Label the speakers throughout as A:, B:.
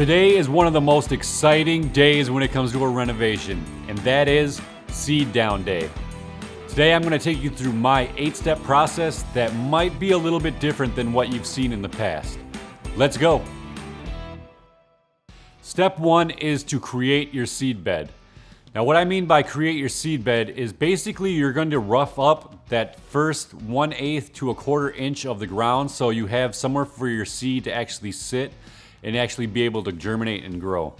A: Today is one of the most exciting days when it comes to a renovation, and that is seed down day. Today I'm going to take you through my 8-step process that might be a little bit different than what you've seen in the past. Let's go. Step 1 is to create your seed bed. Now what I mean by create your seed bed is basically you're going to rough up that first 1/8 to 1/4 inch of the ground so you have somewhere for your seed to actually sit and actually be able to germinate and grow.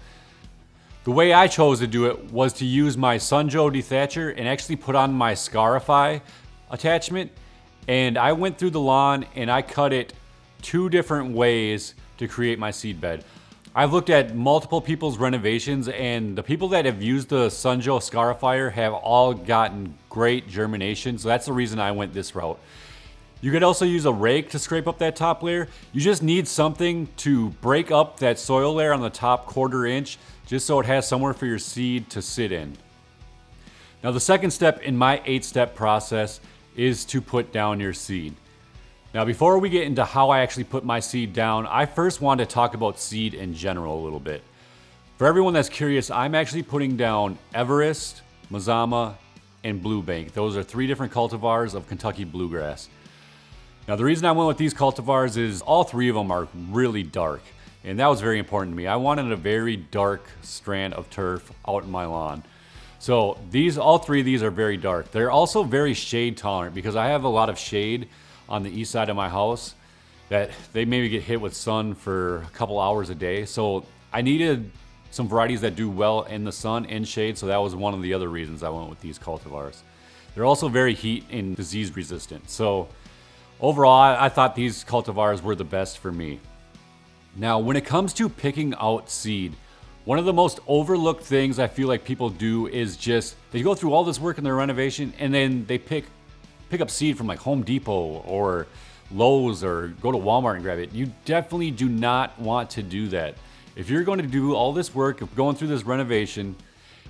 A: The way I chose to do it was to use my Sunjoe dethatcher and actually put on my Scarify attachment, and I went through the lawn and I cut it 2 different ways to create my seed bed. I've looked at multiple people's renovations, and the people that have used the Sunjoe Scarifier have all gotten great germination, so that's the reason I went this route. You could also use a rake to scrape up that top layer. You just need something to break up that soil layer on the top 1/4 inch, just so it has somewhere for your seed to sit in. Now the second step in my 8-step process is to put down your seed. Now before we get into how I actually put my seed down, I first want to talk about seed in general a little bit. For everyone that's curious, I'm actually putting down Everest, Mazama, and Blue Bank. Those are 3 different cultivars of Kentucky bluegrass. Now the reason I went with these cultivars is all 3 of them are really dark, and that was very important to me. I wanted a very dark strand of turf out in my lawn. So all 3 of these are very dark. They're also very shade tolerant because I have a lot of shade on the east side of my house that they maybe get hit with sun for a couple hours a day. So I needed some varieties that do well in the sun and shade, so that was one of the other reasons I went with these cultivars. They're also very heat and disease resistant. So overall, I thought these cultivars were the best for me. Now, when it comes to picking out seed, one of the most overlooked things I feel like people do is just, they go through all this work in their renovation and then they pick up seed from like Home Depot or Lowe's or go to Walmart and grab it. You definitely do not want to do that. If you're going to do all this work of going through this renovation,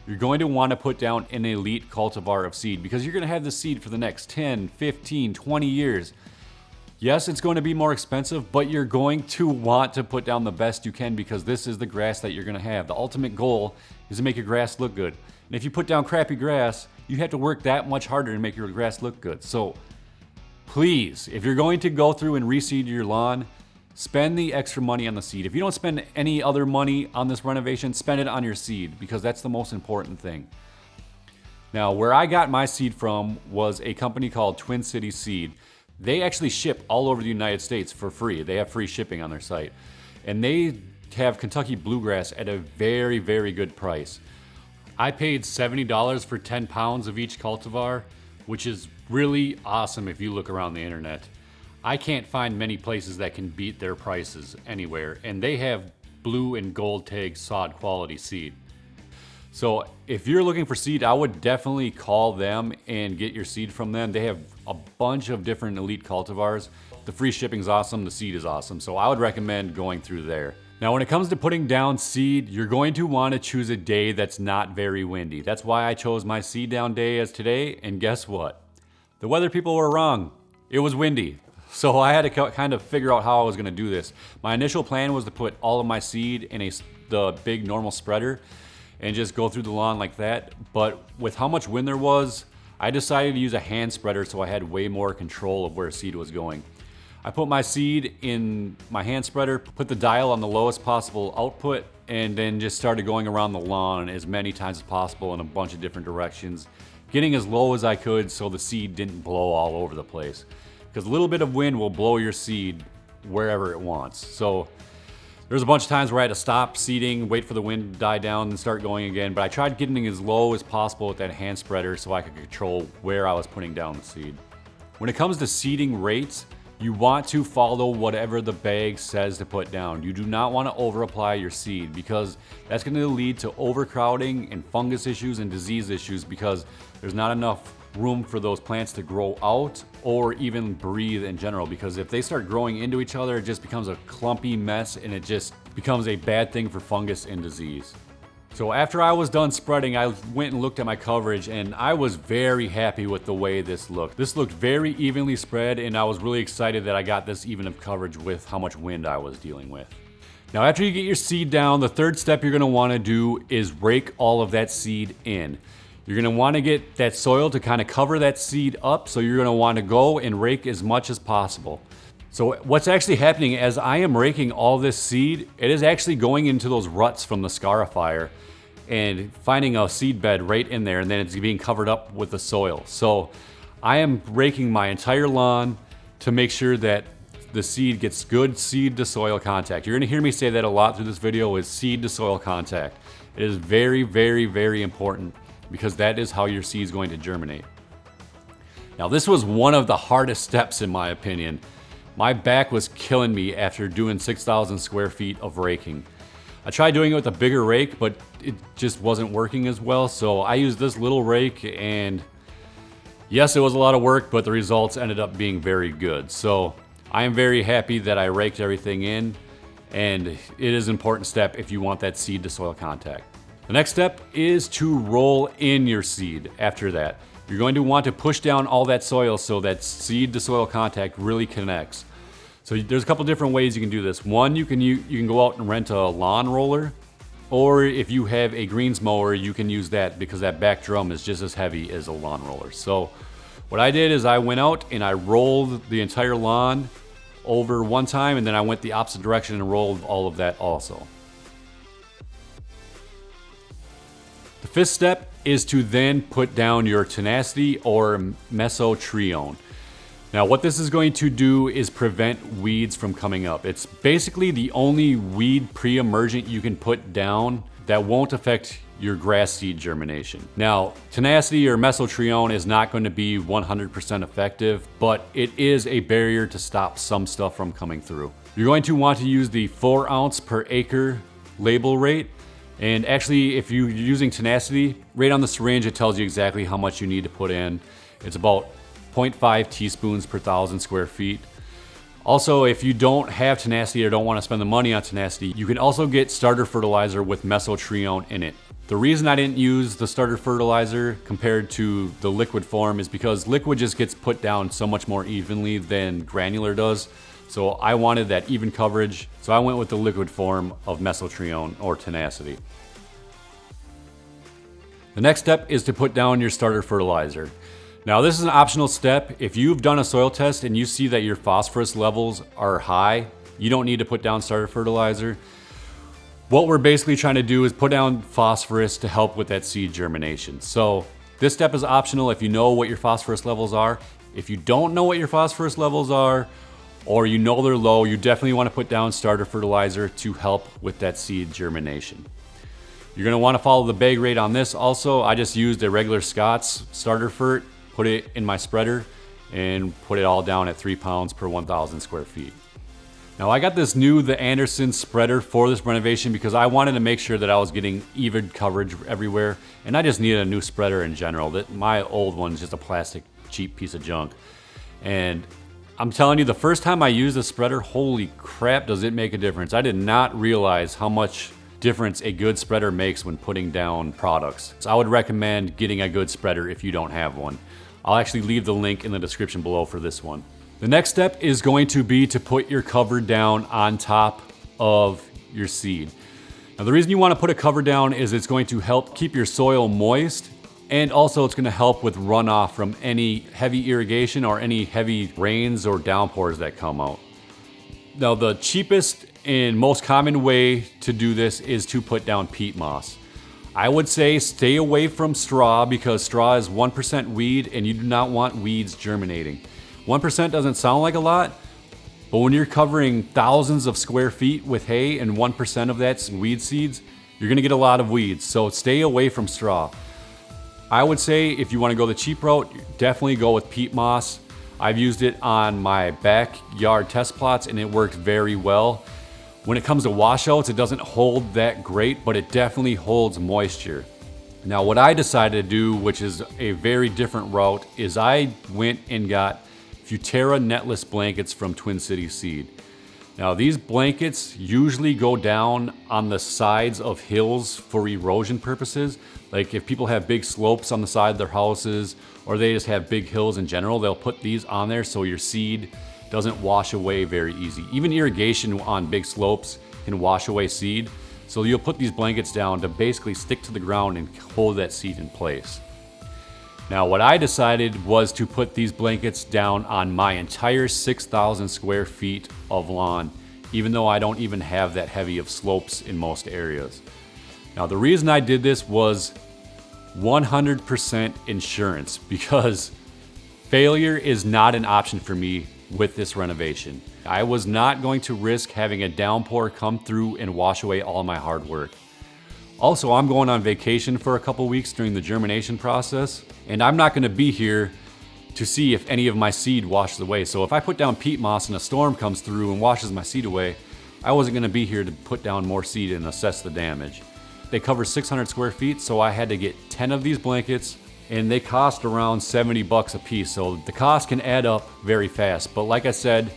A: you're going to want to put down an elite cultivar of seed because you're going to have the seed for the next 10, 15, 20 years. Yes, it's going to be more expensive, but you're going to want to put down the best you can because this is the grass that you're going to have. The ultimate goal is to make your grass look good. And if you put down crappy grass, you have to work that much harder to make your grass look good. So please, if you're going to go through and reseed your lawn, spend the extra money on the seed. If you don't spend any other money on this renovation, spend it on your seed because that's the most important thing. Now, where I got my seed from was a company called Twin City Seed. They actually ship all over the United States for free. They have free shipping on their site. And they have Kentucky bluegrass at a very, very good price. I paid $70 for 10 pounds of each cultivar, which is really awesome if you look around the internet. I can't find many places that can beat their prices anywhere, and they have blue and gold tag sod quality seed. So if you're looking for seed, I would definitely call them and get your seed from them. They have a bunch of different elite cultivars. The free shipping's awesome, the seed is awesome, so I would recommend going through there. Now when it comes to putting down seed, you're going to want to choose a day that's not very windy. That's why I chose my seed down day as today, and guess what? The weather people were wrong. It was windy. So I had to kind of figure out how I was going to do this. My initial plan was to put all of my seed in the big normal spreader and just go through the lawn like that. But with how much wind there was, I decided to use a hand spreader so I had way more control of where seed was going. I put my seed in my hand spreader, put the dial on the lowest possible output, and then just started going around the lawn as many times as possible in a bunch of different directions, getting as low as I could so the seed didn't blow all over the place. Because a little bit of wind will blow your seed wherever it wants. So there's a bunch of times where I had to stop seeding, wait for the wind to die down and start going again, but I tried getting as low as possible with that hand spreader so I could control where I was putting down the seed. When it comes to seeding rates, you want to follow whatever the bag says to put down. You do not want to over-apply your seed because that's going to lead to overcrowding and fungus issues and disease issues because there's not enough room for those plants to grow out or even breathe in general, because if they start growing into each other, it just becomes a clumpy mess and it just becomes a bad thing for fungus and disease. So after I was done spreading, I went and looked at my coverage and I was very happy with the way this looked. This looked very evenly spread and I was really excited that I got this even of coverage with how much wind I was dealing with. Now after you get your seed down, the third step you're gonna wanna do is rake all of that seed in. You're gonna wanna get that soil to kind of cover that seed up, so you're gonna wanna go and rake as much as possible. So what's actually happening as I am raking all this seed, it is actually going into those ruts from the scarifier and finding a seed bed right in there, and then it's being covered up with the soil. So I am raking my entire lawn to make sure that the seed gets good seed to soil contact. You're gonna hear me say that a lot through this video, is seed to soil contact. It is very, very, very important because that is how your seed is going to germinate. Now this was one of the hardest steps in my opinion. My back was killing me after doing 6,000 square feet of raking. I tried doing it with a bigger rake, but it just wasn't working as well. So I used this little rake, and yes, it was a lot of work, but the results ended up being very good. So I am very happy that I raked everything in, and it is an important step if you want that seed to soil contact. The next step is to roll in your seed after that. You're going to want to push down all that soil so that seed to soil contact really connects. So there's a couple different ways you can do this. One, you can go out and rent a lawn roller, or if you have a greens mower, you can use that because that back drum is just as heavy as a lawn roller. So what I did is I went out and I rolled the entire lawn over one time, and then I went the opposite direction and rolled all of that also. The fifth step is to then put down your Tenacity or Mesotrione. Now what this is going to do is prevent weeds from coming up. It's basically the only weed pre-emergent you can put down that won't affect your grass seed germination. Now, Tenacity or Mesotrione is not going to be 100% effective, but it is a barrier to stop some stuff from coming through. You're going to want to use the 4 ounce per acre label rate. And actually, if you're using Tenacity, right on the syringe, it tells you exactly how much you need to put in. It's about 0.5 teaspoons per 1,000 square feet. Also, if you don't have Tenacity or don't want to spend the money on Tenacity, you can also get starter fertilizer with Mesotrione in it. The reason I didn't use the starter fertilizer compared to the liquid form is because liquid just gets put down so much more evenly than granular does. So I wanted that even coverage, so I went with the liquid form of Mesotrione or Tenacity. The next step is to put down your starter fertilizer. Now this is an optional step. If you've done a soil test and you see that your phosphorus levels are high, you don't need to put down starter fertilizer. What we're basically trying to do is put down phosphorus to help with that seed germination. So this step is optional if you know what your phosphorus levels are. If you don't know what your phosphorus levels are, or you know they're low, you definitely want to put down starter fertilizer to help with that seed germination. You're going to want to follow the bag rate on this also. I just used a regular Scott's starter fert, put it in my spreader, and put it all down at 3 pounds per 1,000 square feet. Now I got the Anderson spreader for this renovation because I wanted to make sure that I was getting even coverage everywhere, and I just needed a new spreader in general. My old one's just a plastic cheap piece of junk. And I'm telling you, the first time I used the spreader, holy crap, does it make a difference. I did not realize how much difference a good spreader makes when putting down products. So I would recommend getting a good spreader if you don't have one. I'll actually leave the link in the description below for this one. The next step is going to be to put your cover down on top of your seed. Now the reason you want to put a cover down is it's going to help keep your soil moist, and also it's going to help with runoff from any heavy irrigation or any heavy rains or downpours that come out. Now the cheapest and most common way to do this is to put down peat moss. I would say stay away from straw because straw is 1% weed and you do not want weeds germinating. 1% doesn't sound like a lot, but when you're covering thousands of square feet with hay and 1% of that's weed seeds, you're gonna get a lot of weeds, so stay away from straw. I would say if you wanna go the cheap route, definitely go with peat moss. I've used it on my backyard test plots and it worked very well. When it comes to washouts, it doesn't hold that great, but it definitely holds moisture. Now what I decided to do, which is a very different route, is I went and got futerra netless blankets from Twin City Seed. Now these blankets usually go down on the sides of hills for erosion purposes. Like if people have big slopes on the side of their houses, or they just have big hills in general, they'll put these on there so your seed doesn't wash away very easy. Even irrigation on big slopes, can wash away seed. So you'll put these blankets down to basically stick to the ground and hold that seed in place. Now what I decided was to put these blankets down on my entire 6,000 square feet of lawn, even though I don't even have that heavy of slopes in most areas. Now the reason I did this was 100% insurance, because failure is not an option for me with this renovation. I was not going to risk having a downpour come through and wash away all my hard work. Also, I'm going on vacation for a couple weeks during the germination process, and I'm not going to be here to see if any of my seed washes away. So if I put down peat moss and a storm comes through and washes my seed away, I wasn't going to be here to put down more seed and assess the damage. They cover 600 square feet, so I had to get 10 of these blankets, and they cost around 70 bucks a piece. So the cost can add up very fast. But like I said,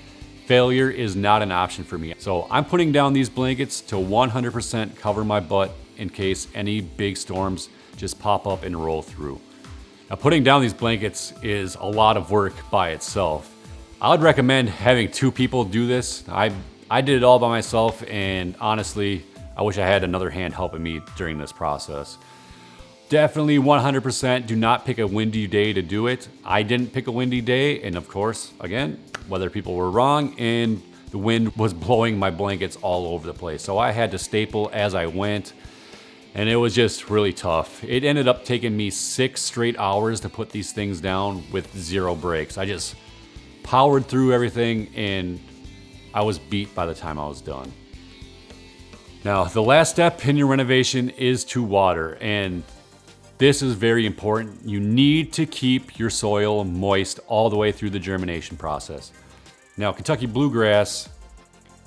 A: failure is not an option for me. So I'm putting down these blankets to 100% cover my butt in case any big storms just pop up and roll through. Now putting down these blankets is a lot of work by itself. I would recommend having 2 people do this. I did it all by myself, and honestly, I wish I had another hand helping me during this process. Definitely 100% do not pick a windy day to do it. I didn't pick a windy day, and of course, again, weather people were wrong, and the wind was blowing my blankets all over the place. So I had to staple as I went, and it was just really tough. It ended up taking me 6 straight hours to put these things down with 0 breaks. I just powered through everything, and I was beat by the time I was done. Now, the last step in your renovation is to water, and this is very important. You need to keep your soil moist all the way through the germination process. Now, Kentucky bluegrass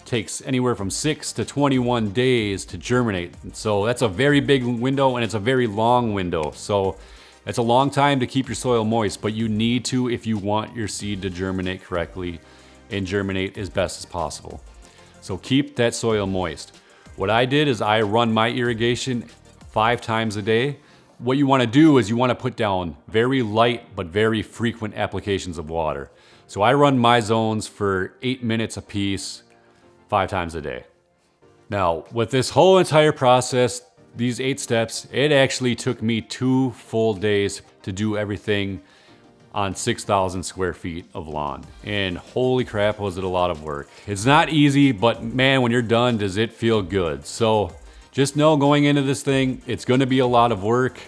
A: takes anywhere from 6 to 21 days to germinate. So that's a very big window, and it's a very long window. So that's a long time to keep your soil moist, but you need to if you want your seed to germinate correctly and germinate as best as possible. So keep that soil moist. What I did is I run my irrigation 5 times a day. What you want to do is you want to put down very light but very frequent applications of water. So I run my zones for 8 minutes a piece, 5 times a day. Now, with this whole entire process, these 8 steps, it actually took me 2 full days to do everything on 6,000 square feet of lawn. And holy crap, was it a lot of work. It's not easy, but man, when you're done, does it feel good. So just know going into this thing, it's gonna be a lot of work.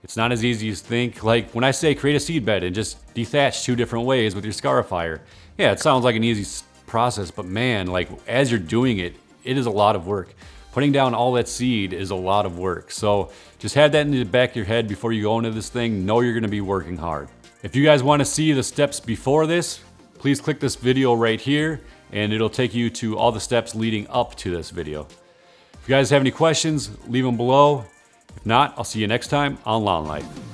A: It's not as easy as you think. Like when I say create a seed bed and just dethatch 2 different ways with your scarifier, yeah, it sounds like an easy process, but man, like as you're doing it, it is a lot of work. Putting down all that seed is a lot of work. So just have that in the back of your head before you go into this thing. Know you're gonna be working hard. If you guys wanna see the steps before this, please click this video right here and it'll take you to all the steps leading up to this video. If you guys have any questions, leave them below. If not, I'll see you next time on Lawn Life.